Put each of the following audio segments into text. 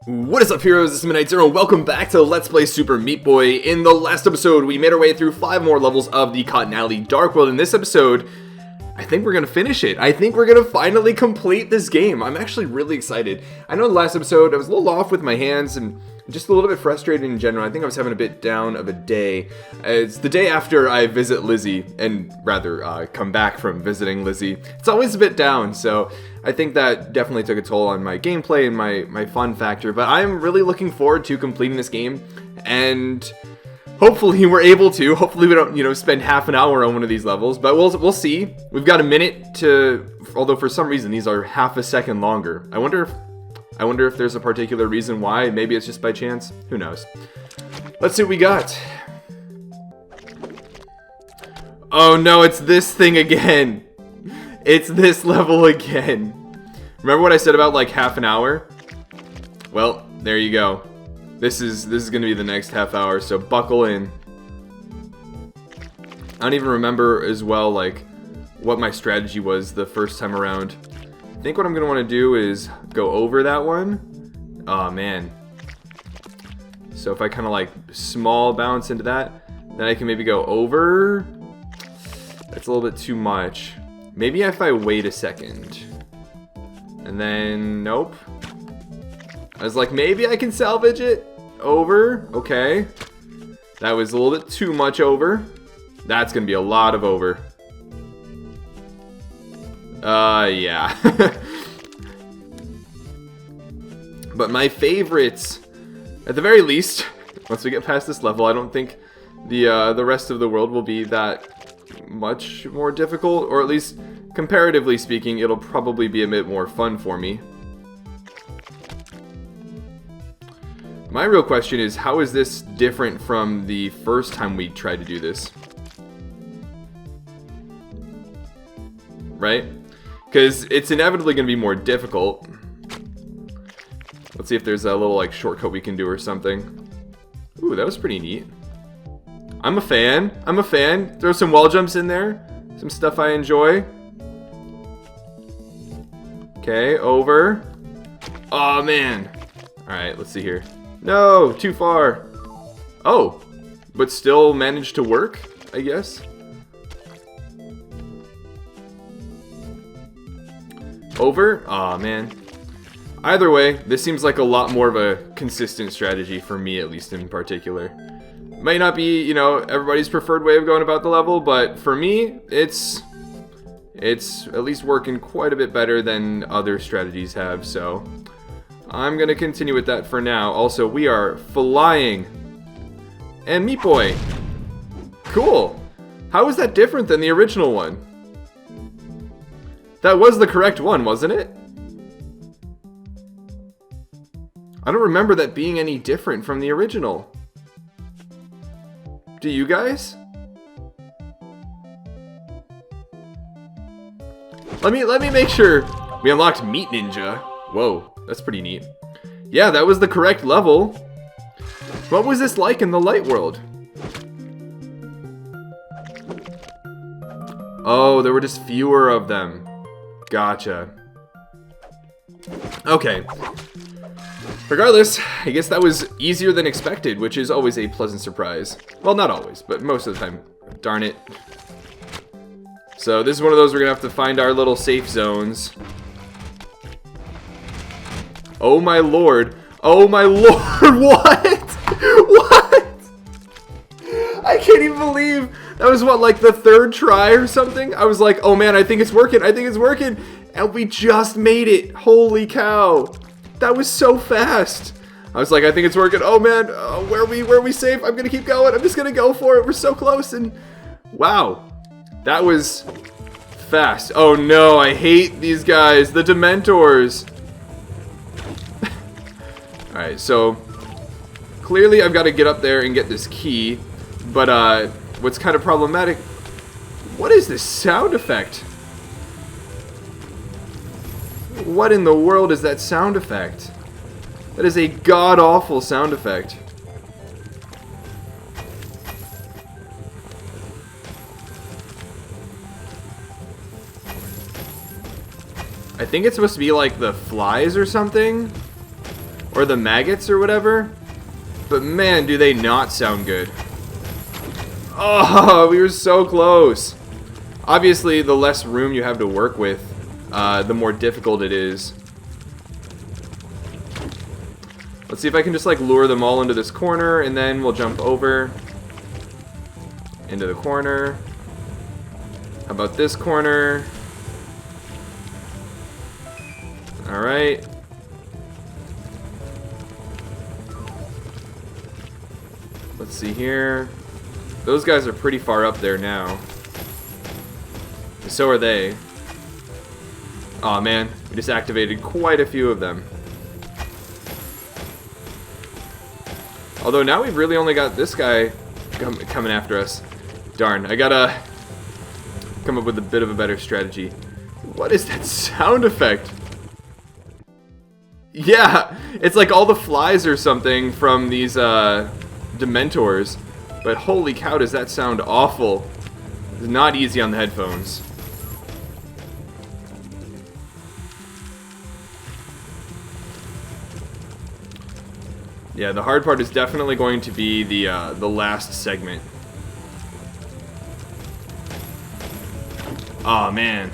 What is up, heroes? This is Midnight Zero, and welcome back to Let's Play Super Meat Boy. In the last episode, we made our way through 5 more levels of the Cotton Alley Dark World. In this episode, I think we're gonna finish it. I think we're gonna finally complete this game. I'm actually really excited. I know in the last episode, I was a little off with my hands and just a little bit frustrated in general. I think I was having a bit down of a day. It's the day after I visit Lizzie, and rather come back from visiting Lizzie. It's always a bit down, so I think that definitely took a toll on my gameplay and my fun factor. But I'm really looking forward to completing this game, and hopefully we're able to. Hopefully we don't, spend half an hour on one of these levels, but we'll see. We've got a minute to, although for some reason these are half a second longer. I wonder if there's a particular reason why. Maybe it's just by chance. Who knows? Let's see what we got. Oh no, it's this thing again. It's this level again. Remember what I said about like half an hour? Well, there you go. This is gonna be the next half hour, so buckle in. I don't even remember as well like what my strategy was the first time around. I think what I'm gonna want to do is go over that one. Oh man. So if I kind of like small bounce into that, then I can maybe go over. That's a little bit too much. Maybe if I wait a second. And then, nope. I was like, maybe I can salvage it. Over, okay. That was a little bit too much over. That's gonna be a lot of over. Yeah. But my favorites, at the very least, once we get past this level, I don't think the rest of the world will be that much more difficult, or at least comparatively speaking, it'll probably be a bit more fun for me. My real question is, how is this different from the first time we tried to do this? Right? Because it's inevitably going to be more difficult. Let's see if there's a little like shortcut we can do or something. Ooh, that was pretty neat. I'm a fan. I'm a fan. Throw some wall jumps in there. Some stuff I enjoy. Okay, over. Oh man. Alright, let's see here. No, too far. Oh, but still managed to work, I guess. Over? Aw, man. Either way, this seems like a lot more of a consistent strategy for me, at least in particular. Might not be, everybody's preferred way of going about the level, but for me, it's at least working quite a bit better than other strategies have, so I'm gonna continue with that for now. Also, we are flying. And Meat Boy. Cool. How is that different than the original one? That was the correct one, wasn't it? I don't remember that being any different from the original. Do you guys? Let me make sure. We unlocked Meat Ninja. Whoa, that's pretty neat. Yeah, that was the correct level. What was this like in the light world? Oh, there were just fewer of them. Gotcha. Okay. Regardless, I guess that was easier than expected, which is always a pleasant surprise. Well, not always, but most of the time. Darn it. So this is one of those we're gonna have to find our little safe zones. Oh my lord. Oh my lord, what? What? I can't even believe that was what, like the third try or something? I was like, oh man, I think it's working, I think it's working. And we just made it. Holy cow. That was so fast. I was like, I think it's working. Oh man, where are we safe? I'm gonna keep going. I'm just gonna go for it. We're so close. And wow, that was fast. Oh no, I hate these guys, the Dementors. All right, so clearly I've got to get up there and get this key. But what's kind of problematic? What is this sound effect? What in the world is that sound effect? That is a god-awful sound effect. I think it's supposed to be like the flies or something. or the maggots or whatever. But man, do they not sound good. Oh, we were so close. Obviously, the less room you have to work with, the more difficult it is. Let's see if I can just like lure them all into this corner, and then we'll jump over into the corner. How about this corner? Alright. Let's see here. Those guys are pretty far up there now. So are they. Aw, man. We just activated quite a few of them. Although now we've really only got this guy coming after us. Darn, I gotta come up with a bit of a better strategy. What is that sound effect? Yeah, it's like all the flies or something from these Dementors. But holy cow, does that sound awful. It's not easy on the headphones. Yeah, the hard part is definitely going to be the last segment. Aw, man.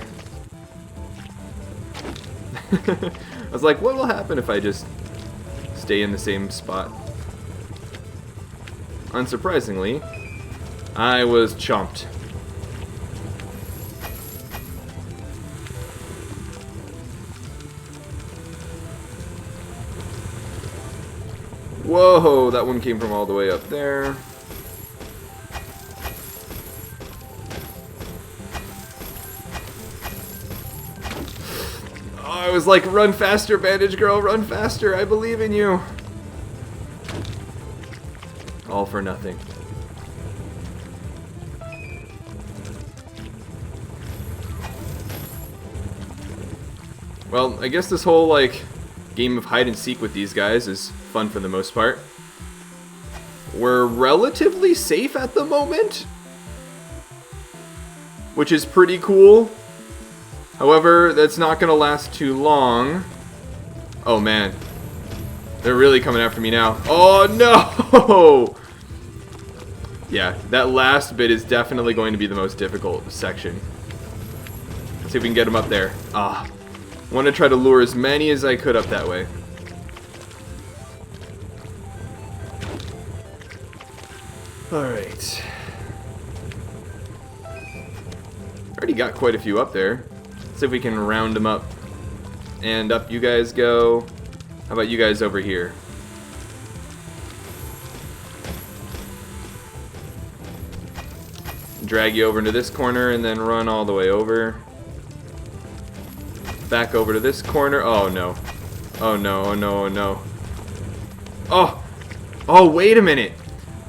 I was like, what will happen if I just stay in the same spot? Unsurprisingly, I was chomped. Whoa, that one came from all the way up there. Oh, I was like, run faster, Bandage Girl, run faster, I believe in you. All for nothing. Well, I guess this whole, like, game of hide and seek with these guys is fun for the most part. We're relatively safe at the moment, which is pretty cool. However, that's not gonna last too long. Oh man, they're really coming after me now. Oh no! Yeah, that last bit is definitely going to be the most difficult section. Let's see if we can get them up there. Ah, I want to try to lure as many as I could up that way. Alright. Already got quite a few up there. Let's see if we can round them up. And up you guys go. How about you guys over here? Drag you over into this corner and then run all the way over. Back over to this corner. Oh no. Oh no, oh no, oh no. Oh! Oh, wait a minute!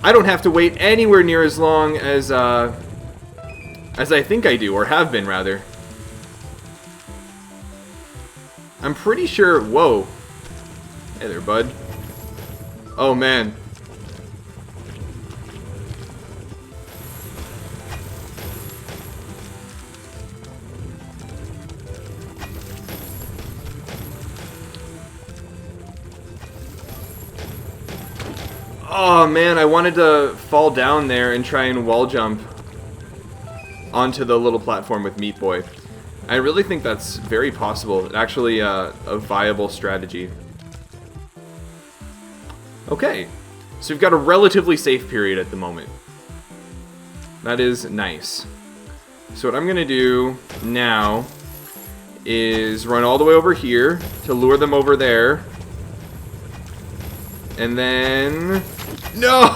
I don't have to wait anywhere near as long as I think I do, or have been, rather. I'm pretty sure... Whoa. Hey there, bud. Oh, man. Oh man, I wanted to fall down there and try and wall jump onto the little platform with Meat Boy. I really think that's very possible. Actually, a viable strategy. Okay, so we've got a relatively safe period at the moment. That is nice. So what I'm gonna do now is run all the way over here to lure them over there. And then... No!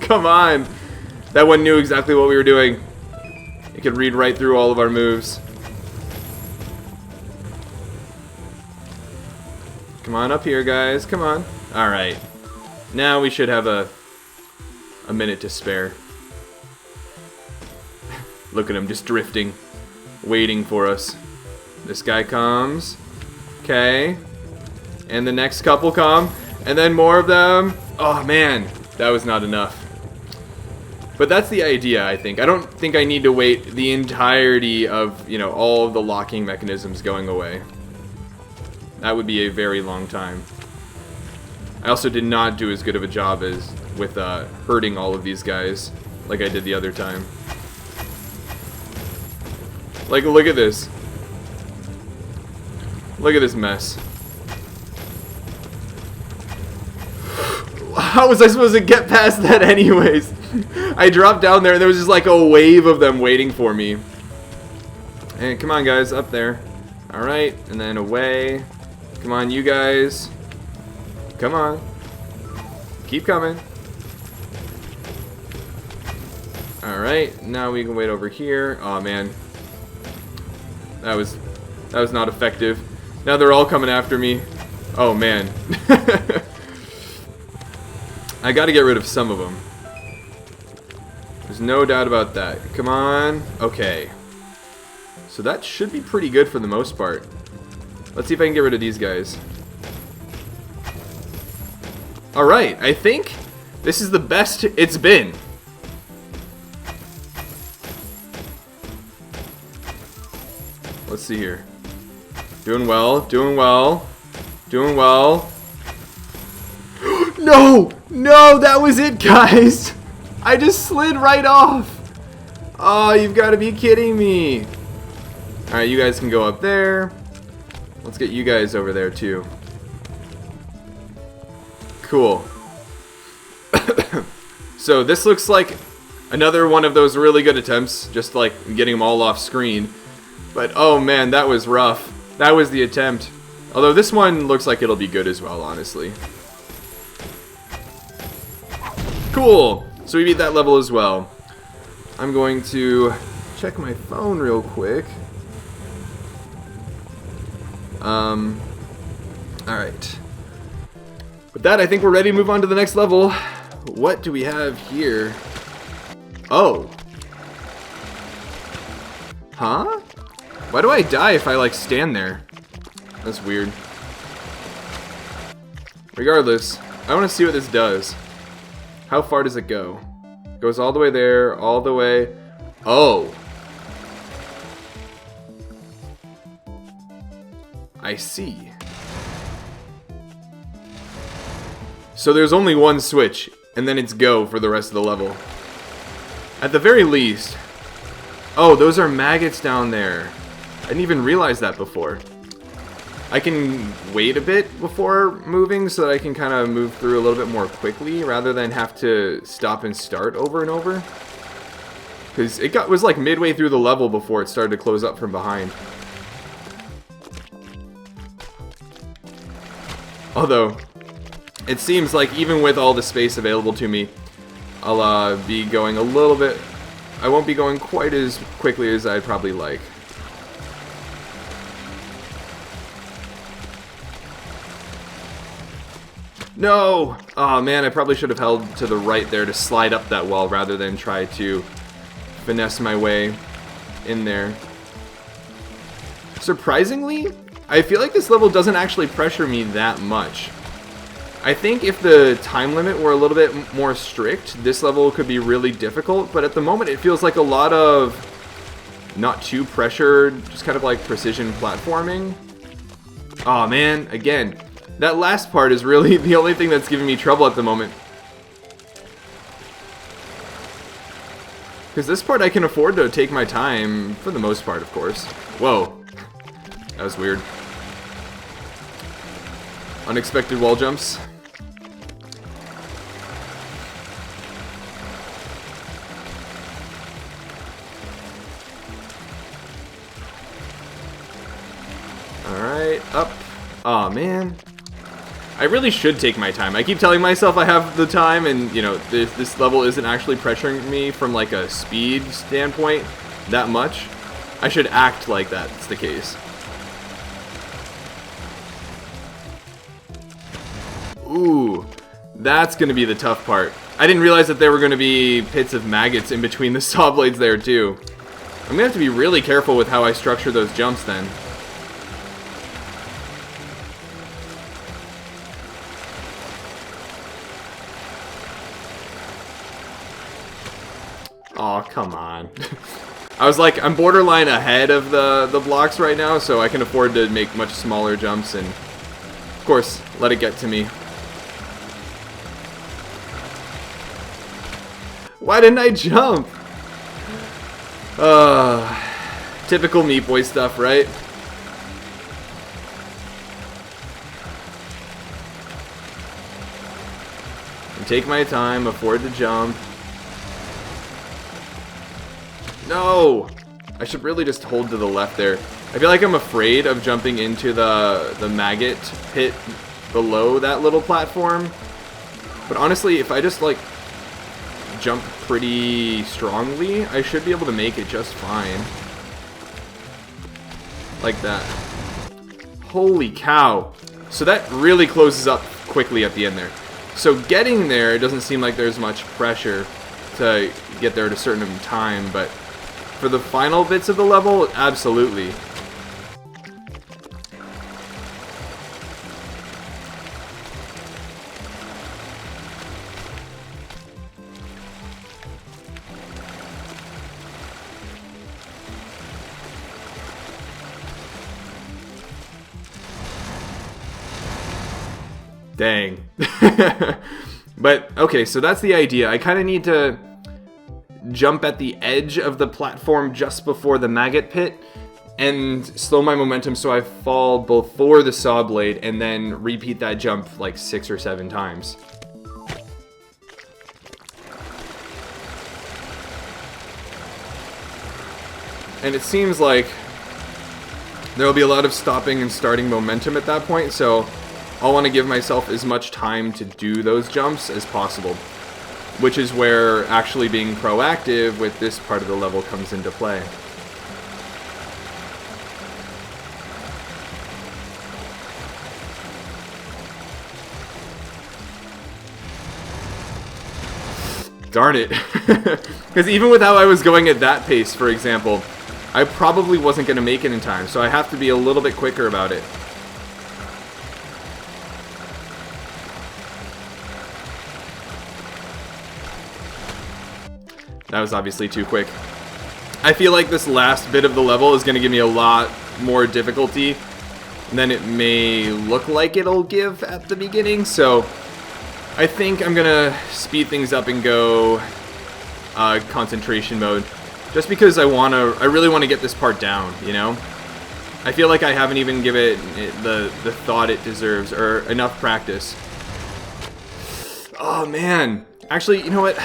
Come on! That one knew exactly what we were doing. It could read right through all of our moves. Come on up here, guys. Come on. Alright. Now we should have a minute to spare. Look at him just drifting. Waiting for us. This guy comes. Okay. And the next couple come. And then more of them. Oh man, that was not enough. But that's the idea, I think. I don't think I need to wait the entirety of, you know, all of the locking mechanisms going away. That would be a very long time. I also did not do as good of a job as with hurting all of these guys like I did the other time. Like, look at this. Look at this mess. How was I supposed to get past that anyways? I dropped down there and there was just like a wave of them waiting for me. And come on guys, up there. Alright, and then away. Come on, you guys. Come on. Keep coming. Alright, now we can wait over here. Oh man. That was not effective. Now they're all coming after me. Oh man. I gotta get rid of some of them. There's no doubt about that. Come on. Okay. So that should be pretty good for the most part. Let's see if I can get rid of these guys. Alright, I think this is the best it's been. Let's see here. Doing well, doing well, doing well. No! No, that was it, guys! I just slid right off! Oh, you've got to be kidding me! Alright, you guys can go up there. Let's get you guys over there, too. Cool. So, this looks like another one of those really good attempts, just like getting them all off screen. But, oh man, that was rough. That was the attempt. Although this one looks like it'll be good as well, honestly. Cool! So we beat that level as well. I'm going to check my phone real quick. Alright. With that, I think we're ready to move on to the next level. What do we have here? Oh. Huh? Why do I die if I, like, stand there? That's weird. Regardless, I want to see what this does. How far does it go? It goes all the way there, all the way... Oh! I see. So there's only one switch, and then it's go for the rest of the level. At the very least... Oh, those are maggots down there. I didn't even realize that before. I can wait a bit before moving so that I can kind of move through a little bit more quickly rather than have to stop and start over and over. Because it was like midway through the level before it started to close up from behind. Although, it seems like even with all the space available to me, I'll be going a little bit... I won't be going quite as quickly as I'd probably like. No! Oh man, I probably should have held to the right there to slide up that wall rather than try to finesse my way in there. Surprisingly, I feel like this level doesn't actually pressure me that much. I think if the time limit were a little bit more strict, this level could be really difficult, but at the moment it feels like a lot of not too pressured, just kind of like precision platforming. Oh man, again, that last part is really the only thing that's giving me trouble at the moment. Because this part I can afford to take my time, for the most part, of course. Whoa. That was weird. Unexpected wall jumps. Alright, up. Aw, man. I really should take my time. I keep telling myself I have the time, and, you know, this level isn't actually pressuring me from, like, a speed standpoint that much. I should act like that's the case. Ooh, that's gonna be the tough part. I didn't realize that there were gonna be pits of maggots in between the saw blades there, too. I'm gonna have to be really careful with how I structure those jumps, then. Aw, come on. I was like, I'm borderline ahead of the blocks right now, so I can afford to make much smaller jumps and, of course, let it get to me. Why didn't I jump? Typical Meat Boy stuff, right? And take my time, afford to jump. No! I should really just hold to the left there. I feel like I'm afraid of jumping into the maggot pit below that little platform. But honestly, if I just like jump pretty strongly, I should be able to make it just fine. Like that. Holy cow. So that really closes up quickly at the end there. So getting there, it doesn't seem like there's much pressure to get there at a certain time, but for the final bits of the level, absolutely. Dang. But, okay, so that's the idea. I kind of need to jump at the edge of the platform just before the maggot pit and slow my momentum so I fall before the saw blade and then repeat that jump like 6 or 7 times. And it seems like there will be a lot of stopping and starting momentum at that point, so I'll want to give myself as much time to do those jumps as possible, which is where actually being proactive with this part of the level comes into play. Darn it. Because even with how I was going at that pace, for example, I probably wasn't going to make it in time, so I have to be a little bit quicker about it. That was obviously too quick. I feel like this last bit of the level is going to give me a lot more difficulty than it may look like it'll give at the beginning, so I think I'm going to speed things up and go concentration mode, just because I really want to get this part down, you know? I feel like I haven't even given it the thought it deserves, or enough practice. Oh man, actually, you know what?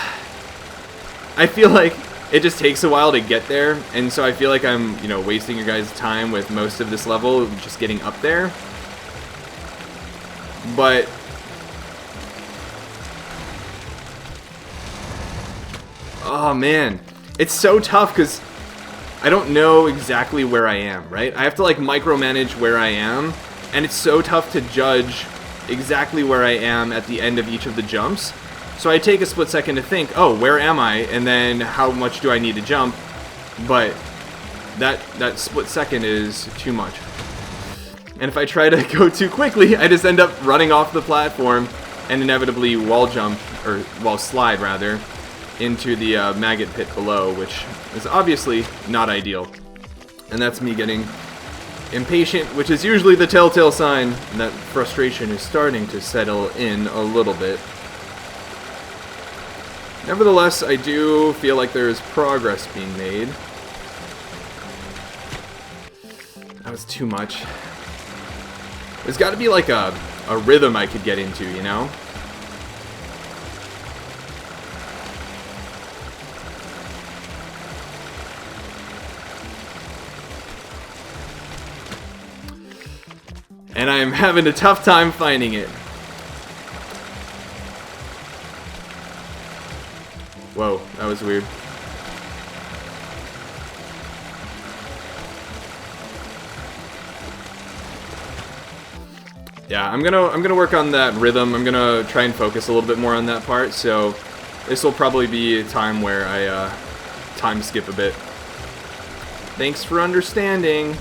I feel like it just takes a while to get there, and so I feel like I'm, you know, wasting your guys' time with most of this level just getting up there. But oh man, it's so tough because I don't know exactly where I am, right? I have to like micromanage where I am, and it's so tough to judge exactly where I am at the end of each of the jumps. So I take a split second to think, oh, where am I? And then how much do I need to jump? But that split second is too much. And if I try to go too quickly, I just end up running off the platform and inevitably wall jump, or wall slide rather, into the maggot pit below, which is obviously not ideal. And that's me getting impatient, which is usually the telltale sign that frustration is starting to settle in a little bit. Nevertheless, I do feel like there is progress being made. That was too much. There's got to be like a rhythm I could get into, you know? And I'm having a tough time finding it. Whoa, that was weird. Yeah, I'm gonna work on that rhythm. I'm gonna try and focus a little bit more on that part. So this will probably be a time where I time skip a bit. Thanks for understanding.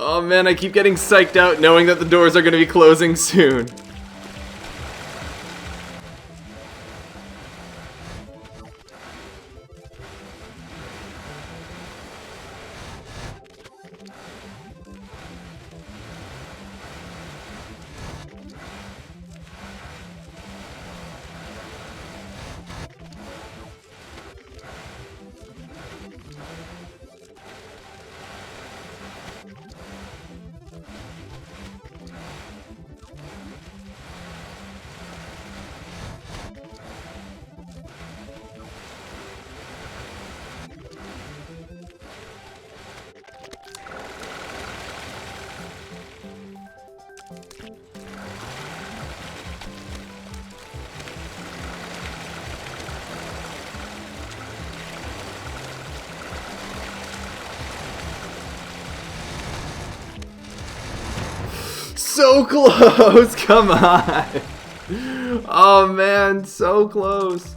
Oh man, I keep getting psyched out knowing that the doors are going to be closing soon. So close! Come on! Oh man, so close!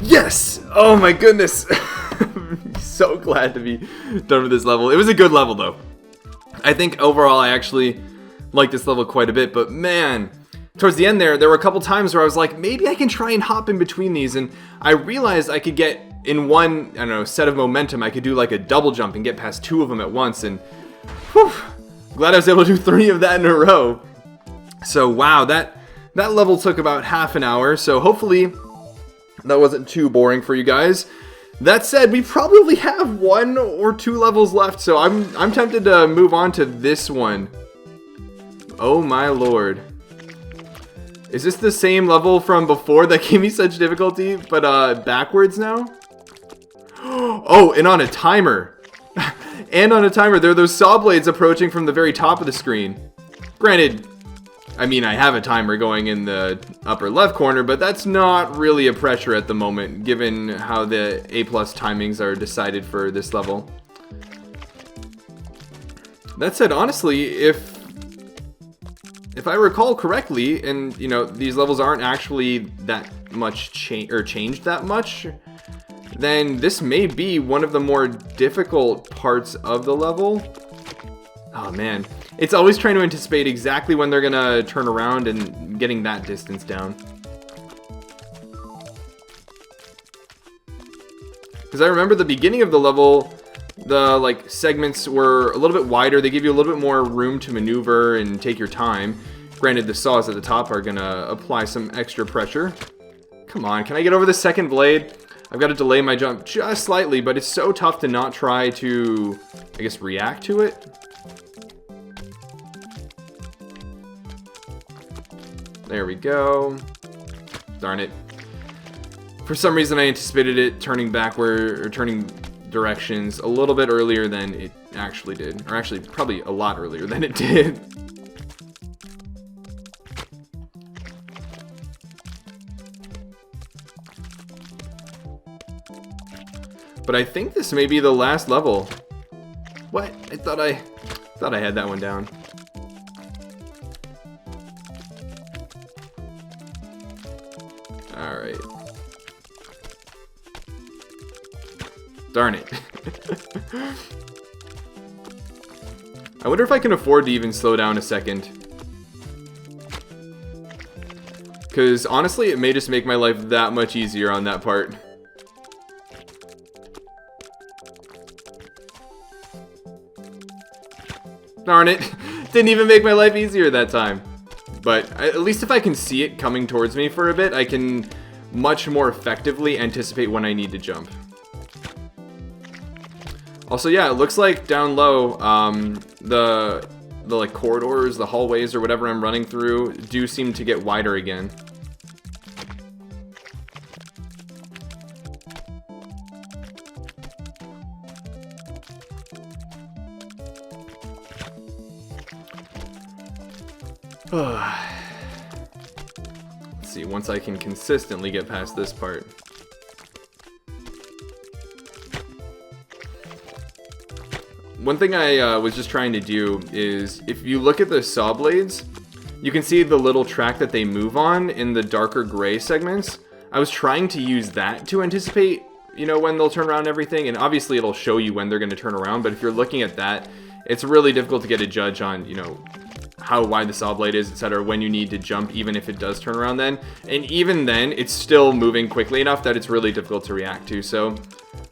Yes! Oh my goodness! So glad to be done with this level. It was a good level though. I think overall I actually like this level quite a bit, but man, towards the end there were a couple times where I was like, maybe I can try and hop in between these, and I realized I could get in one, I don't know, set of momentum, I could do like a double jump and get past 2 of them at once, and whew, glad I was able to do 3 of that in a row. So wow, that level took about half an hour, so hopefully that wasn't too boring for you guys. That said, we probably have 1 or 2 levels left, so I'm tempted to move on to this one. Oh my lord. Is this the same level from before that gave me such difficulty, but backwards now? Oh, and on a timer. And on a timer, there are those saw blades approaching from the very top of the screen. Granted, I mean, I have a timer going in the upper left corner, but that's not really a pressure at the moment, given how the A+ timings are decided for this level. That said, honestly, if I recall correctly, and you know, these levels aren't actually that much changed that much, then this may be one of the more difficult parts of the level. Oh man. It's always trying to anticipate exactly when they're gonna turn around and getting that distance down. Because I remember the beginning of the level, the like segments were a little bit wider. They give you a little bit more room to maneuver and take your time. Granted, the saws at the top are gonna apply some extra pressure. Come on, can I get over the second blade? I've got to delay my jump just slightly, but it's so tough to not try to, I guess, react to it. There we go. Darn it. For some reason, I anticipated it turning backward, or turning directions a little bit earlier than it actually did. Or actually, probably a lot earlier than it did. But I think this may be the last level. What? I thought I had that one down. All right. Darn it. I wonder if I can afford to even slow down a second. Because honestly, it may just make my life that much easier on that part. Darn it. Didn't even make my life easier that time. But at least if I can see it coming towards me for a bit, I can much more effectively anticipate when I need to jump. Also, yeah, it looks like down low, the like corridors, the hallways, or whatever I'm running through do seem to get wider again. Let's see, once I can consistently get past this part. One thing I was just trying to do is, if you look at the saw blades, you can see the little track that they move on in the darker gray segments. I was trying to use that to anticipate, you know, when they'll turn around and everything, and obviously it'll show you when they're going to turn around, but if you're looking at that, it's really difficult to get a judge on, you know, how wide the saw blade is, etc., when you need to jump, even if it does turn around then. And even then, it's still moving quickly enough that it's really difficult to react to, so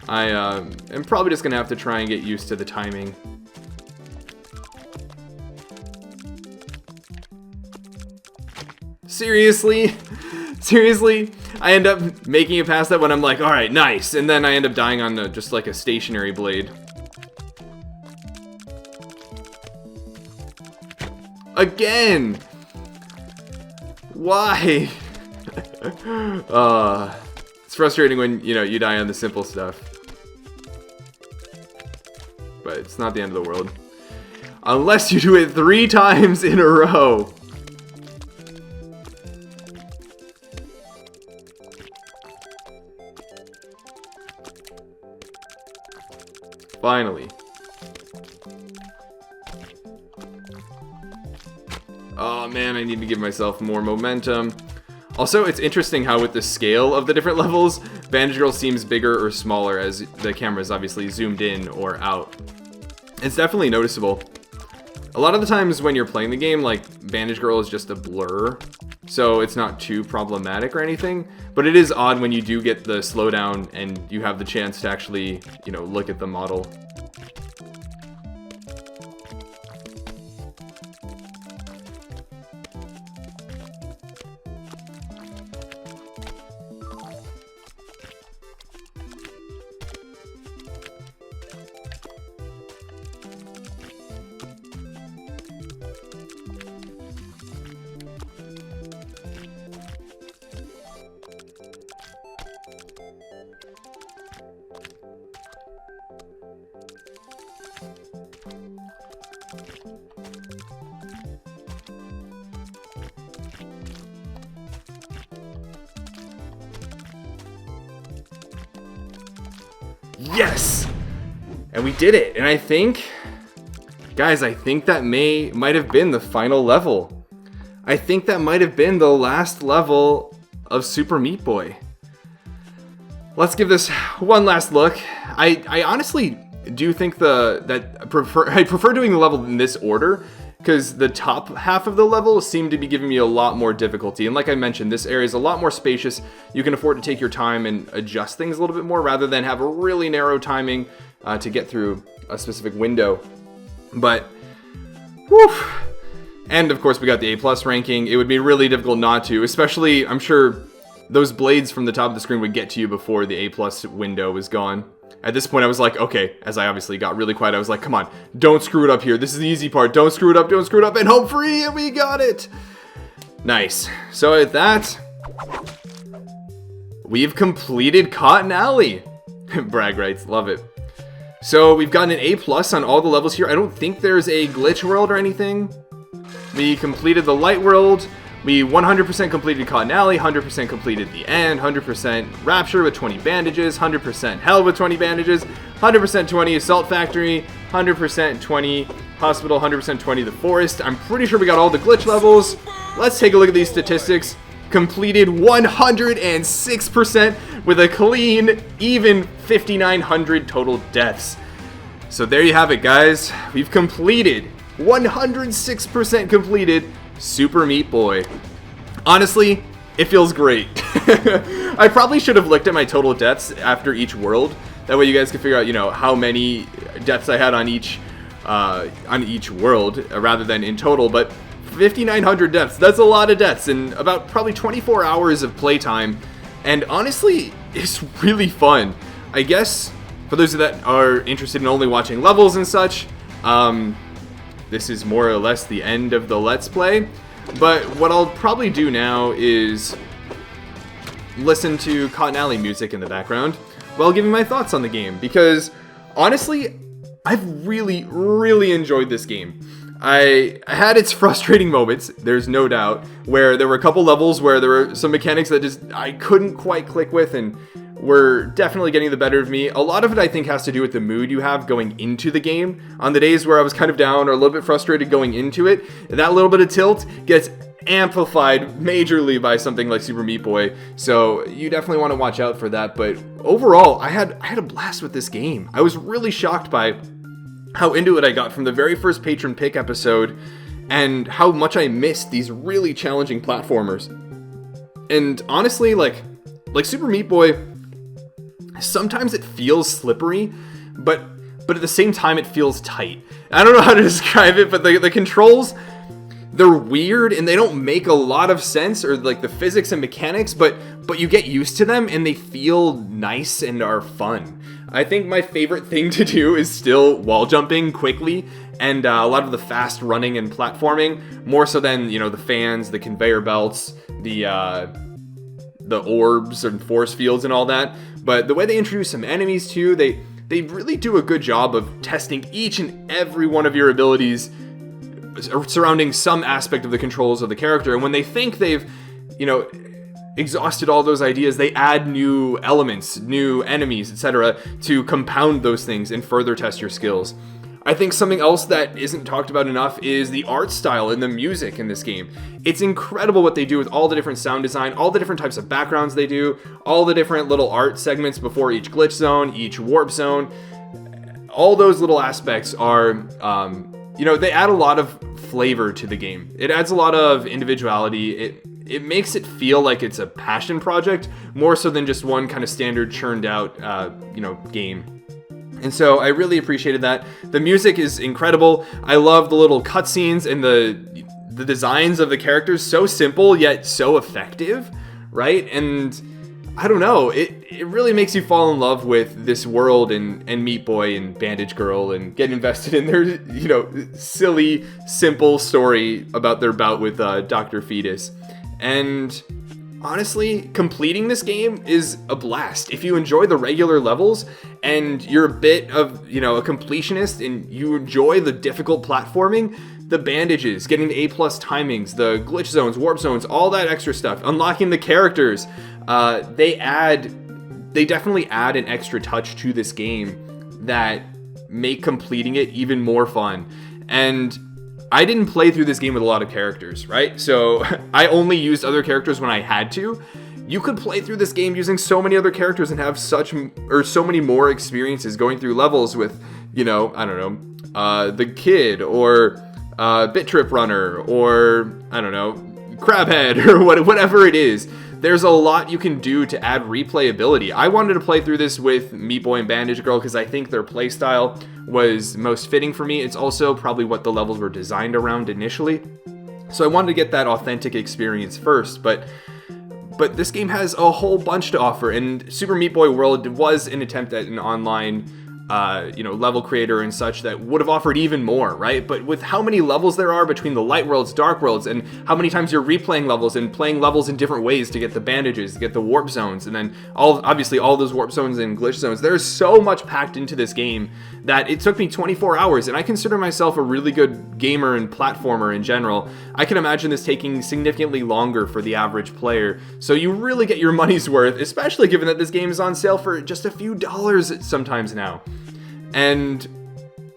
I am probably just going to have to try and get used to the timing. Seriously? Seriously? I end up making it past that when I'm like, alright, nice, and then I end up dying on just like a stationary blade. Again! Why? It's frustrating when, you know, you die on the simple stuff. But it's not the end of the world. Unless you do it 3 times in a row. Finally. Oh man, I need to give myself more momentum. Also, it's interesting how with the scale of the different levels, Bandage Girl seems bigger or smaller as the camera is obviously zoomed in or out. It's definitely noticeable. A lot of the times when you're playing the game, like, Bandage Girl is just a blur, so it's not too problematic or anything, but it is odd when you do get the slowdown and you have the chance to actually, you know, look at the model. Yes! And we did it. And I think, guys, I think that might have been the final level. I think that might have been the last level of Super Meat Boy. Let's give this one last look. I honestly do think I prefer doing the level in this order, because the top half of the level seemed to be giving me a lot more difficulty. And like I mentioned, this area is a lot more spacious. You can afford to take your time and adjust things a little bit more rather than have a really narrow timing to get through a specific window. But, whew, And of course we got the A+ ranking. It would be really difficult not to, especially I'm sure those blades from the top of the screen would get to you before the A+ window was gone. At this point I was like, okay, as I obviously got really quiet, I was like, come on, don't screw it up here. This is the easy part. Don't screw it up, and home free, and we got it. Nice. So at that, we've completed Cotton Alley. Brag rights, love it. So we've gotten an A+ on all the levels here. I don't think there's a glitch world or anything. We completed the light world. We 100% completed Cotton Alley, 100% completed the end, 100% Rapture with 20 bandages, 100% Hell with 20 bandages, 100% 20 Assault Factory, 100% 20 Hospital, 100% 20 the Forest. I'm pretty sure we got all the glitch levels. Let's take a look at these statistics. Completed 106% with a clean, even 5,900 total deaths. So there you have it, guys. We've completed 106% completed Super Meat Boy. Honestly, it feels great. I probably should have looked at my total deaths after each world. That way you guys can figure out, you know, how many deaths I had on each world rather than in total. But 5,900 deaths, that's a lot of deaths in about probably 24 hours of playtime. And honestly, it's really fun. I guess for those that are interested in only watching levels and such, this is more or less the end of the Let's Play. But what I'll probably do now is listen to Cotton Alley music in the background while giving my thoughts on the game. Because honestly, I've really, really enjoyed this game. I had its frustrating moments, there's no doubt, where there were a couple levels where there were some mechanics that just I couldn't quite click with and were definitely getting the better of me. A lot of it I think has to do with the mood you have going into the game. On the days where I was kind of down or a little bit frustrated going into it, that little bit of tilt gets amplified majorly by something like Super Meat Boy. So you definitely want to watch out for that. But overall, I had a blast with this game. I was really shocked by how into it I got from the very first patron pick episode and how much I missed these really challenging platformers. And honestly, like Super Meat Boy, sometimes it feels slippery, but at the same time it feels tight. I don't know how to describe it, but the controls, they're weird and they don't make a lot of sense, or like the physics and mechanics, but you get used to them and they feel nice and are fun. I think my favorite thing to do is still wall jumping quickly and a lot of the fast running and platforming, more so than, you know, the fans, the conveyor belts, the orbs and force fields and all that. But the way they introduce some enemies too, they really do a good job of testing each and every one of your abilities surrounding some aspect of the controls of the character. And when they think they've, you know, exhausted all those ideas, they add new elements, new enemies, etc. to compound those things and further test your skills. I think something else that isn't talked about enough is the art style and the music in this game. It's incredible what they do with all the different sound design, all the different types of backgrounds they do, all the different little art segments before each glitch zone, each warp zone. All those little aspects are, you know, they add a lot of flavor to the game. It adds a lot of individuality. It makes it feel like it's a passion project, more so than just one kind of standard churned out, you know, game. And so I really appreciated that. The music is incredible. I love the little cutscenes and the designs of the characters. So simple, yet so effective, right? And I don't know, it really makes you fall in love with this world and Meat Boy and Bandage Girl and get invested in their, you know, silly, simple story about their bout with Dr. Fetus. And honestly, completing this game is a blast. If you enjoy the regular levels and you're a bit of, you know, a completionist and you enjoy the difficult platforming, the bandages, getting the A+ timings, the glitch zones, warp zones, all that extra stuff, unlocking the characters, they definitely add an extra touch to this game that make completing it even more fun. And I didn't play through this game with a lot of characters, right? So I only used other characters when I had to. You could play through this game using so many other characters and have so many more experiences going through levels with, you know, I don't know, the Kid or Bit Trip Runner or, I don't know, Crabhead or whatever it is. There's a lot you can do to add replayability. I wanted to play through this with Meat Boy and Bandage Girl because I think their playstyle was most fitting for me. It's also probably what the levels were designed around initially. So I wanted to get that authentic experience first, but this game has a whole bunch to offer, and Super Meat Boy World was an attempt at an online level creator and such that would have offered even more, right? But with how many levels there are between the light worlds, dark worlds, and how many times you're replaying levels and playing levels in different ways to get the bandages, to get the warp zones, and then obviously all those warp zones and glitch zones, there's so much packed into this game that it took me 24 hours, and I consider myself a really good gamer and platformer in general. I can imagine this taking significantly longer for the average player, so you really get your money's worth, especially given that this game is on sale for just a few dollars sometimes now. And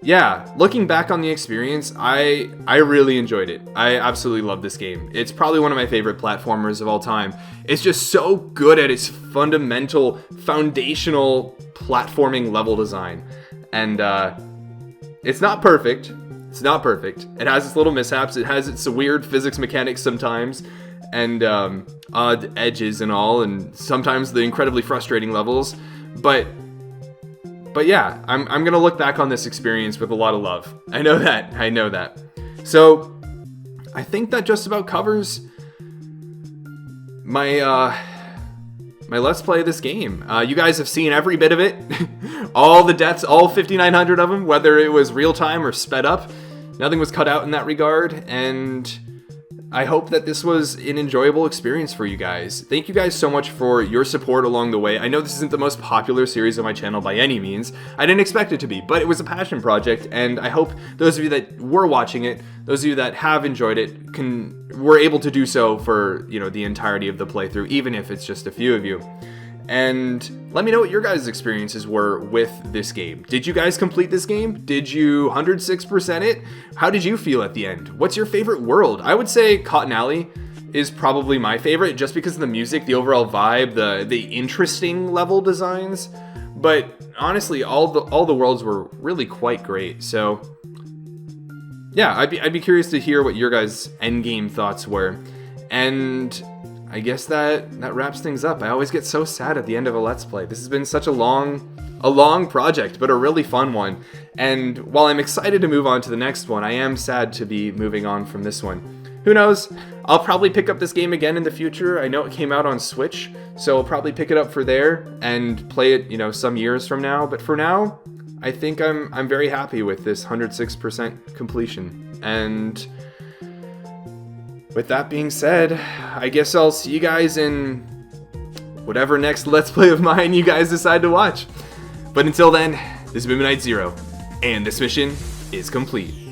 yeah, looking back on the experience, I really enjoyed it. I absolutely love this game. It's probably one of my favorite platformers of all time. It's just so good at its foundational platforming level design. And it's not perfect. It's not perfect. It has its little mishaps. It has its weird physics mechanics sometimes, and odd edges and all, and sometimes the incredibly frustrating levels. But yeah, I'm gonna look back on this experience with a lot of love. I know that. So I think that just about covers my Let's Play of this game. You guys have seen every bit of it. All the deaths, all 5,900 of them, whether it was real time or sped up. Nothing was cut out in that regard, and I hope that this was an enjoyable experience for you guys. Thank you guys so much for your support along the way. I know this isn't the most popular series on my channel by any means. I didn't expect it to be, but it was a passion project, and I hope those of you that were watching it, those of you that have enjoyed it, were able to do so for, the entirety of the playthrough, even if it's just a few of you. And let me know what your guys' experiences were with this game. Did you guys complete this game? Did you 106% it? How did you feel at the end? What's your favorite world? I would say Cotton Alley is probably my favorite, just because of the music, the overall vibe, the interesting level designs. But honestly, all the worlds were really quite great. So yeah, I'd be curious to hear what your guys' endgame thoughts were. And I guess that wraps things up. I always get so sad at the end of a Let's Play. This has been such a long project, but a really fun one. And while I'm excited to move on to the next one, I am sad to be moving on from this one. Who knows? I'll probably pick up this game again in the future. I know it came out on Switch, so I'll probably pick it up for there and play it, some years from now. But for now, I think I'm very happy with this 106% completion. And with that being said, I guess I'll see you guys in whatever next Let's Play of mine you guys decide to watch. But until then, this has been Midnight Zero, and this mission is complete.